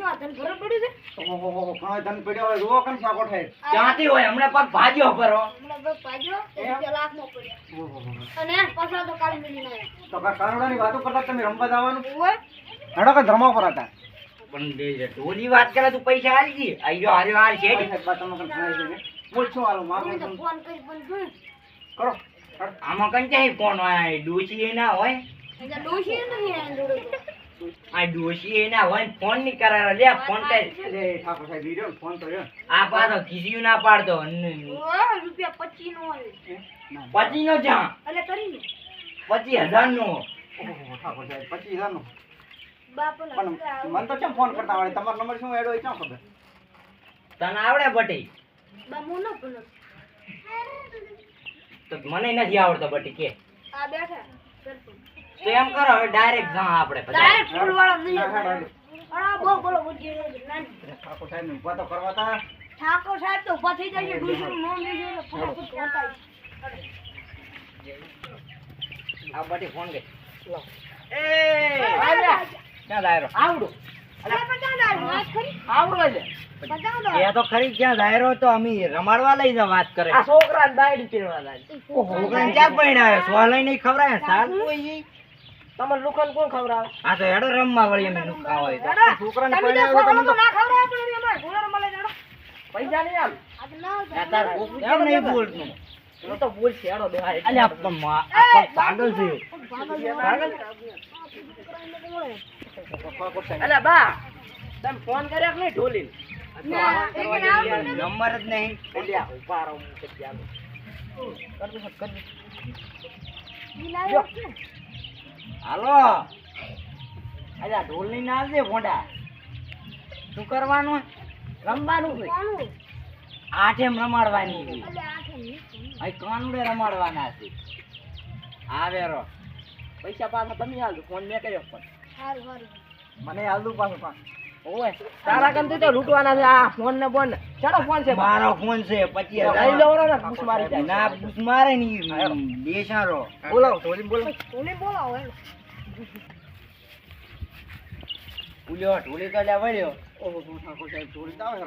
માં ધન ભરો પડ્યું છે ઓહો કાય ધન પડ્યો હોય રો કન સાકો થાય ક્યાંથી હોય હમણાં પગ ભાજ્યો પરો હમણાં બસ ભાગ્યો એમ? લાખ માં પડ્યા ઓહો અને પાછા તો કાલ મિલી ના તો કા કાનુડાની વાતો કરતા તમે રમવા જવાનું ઓય હેડો કે ધર્મા પર હતા પણ ઢોલી વાત કરે તું પૈસા આલી દી આયો હારે હાલ છે બા તમે કન ખાઈ છે બોલ છો આલો માર અમે તો ફોન કરી પણ જોયું કરો આમાં કંચાઈ ફોન હોય ડોશી ના હોય એટલે ડોશી નહીં આ જોડે આ ડોશી ના હોય ને ફોન ની કરાર લે ફોન કર લે ઠાકોર સાહેબ વિડિયો ફોન કર્યો આ પાછો ખીસ્યું ના પાડતો ઓય રૂપિયા 25 નો આવે પછી નો જા એટલે કરીને 25,000 નો ઓહો ઠાકોર સાહેબ 25,000 નો બાપલા પણ મને તો કેમ ફોન કરતા આવડે તમારો નંબર શું એડો એ ક્યાં ખબર તને આવડે બટી બા મોનો પણ તો મને નથી આવડતો બટી કે આ બેઠા સરપંચ તો એમ કરો હવે ડાયરેક્ટ જા આપણે પછી ડાયરેક્ટ ફૂલ વાળા નહીં ના, ના, ના. અડા બોલો બુજી નાની ઠાકોર સાહેબ ને ઉભા તો કરવા તા ઠાકોર સાહેબ તો ઉભા થઈ જાય છે ડુસુનું નામ લેજો એટલે ફટાફટ વાંટાય આ બટી ફોન કે એ આજા ક્યાં દાયરો આવડો અરે પચાસ વાત કરી આવડો છે 50 એ તો ખરી ક્યાં દાયરો તો અમે રમાડવા લઈ જા વાત કરે આ છોકરા દાયડી પીરવા લાગે છોકરાને ક્યાં પૈણાયો સોલઈ નહીં ખવરાય સાલ કોઈ તમાર લુખન કોણ ખવરાવે આ તો હેડો રમવા વળી અમે લુખા હોય તો છોકરાને પૈણાયો તો ના ખવડાવે પણ અમાર ઘોડા મળે જાડો પૈસા નહીં આલ આ તો ના આ તાર કોકું કેમ નહીં બોલતું હું તો બોલ છે હેડો દેવા અલ્યા પણ પાગલ છે પાગલ અલ્યા બા તમે ફોન કર્યો કે નહીં ઢોલી નંબર જ નહીં અલ્યા ઉભા રહો હું કરી આલું હાલો અલ્યા ઢોલ ની ના આવજે ભોંડા શું કરવાનું રમવાનું છે આઠેમ રમાડવાની છે અહીં કાનુડે રમાડવાના છે આવે રો પૈસા પાછા તમે હાલ ફોન મેં કર્યો પણ મને હાલ દઉં પાછો ઓય તારા કંથી તો લૂંટવાના છે આ ફોન ને બોન ચાલો ફોન છે મારો ફોન છે 25,000 લઈ લો ને બુસ મારી જાય ના બુસ મારે નહીં બેસારો બોલો ઢોલી બોલો ઢોલી બોલાવો એમ ઉલ્યો ઢોલી તો લે વળ્યો ઓહો ઠાકોર સાહેબ થોડી તાવ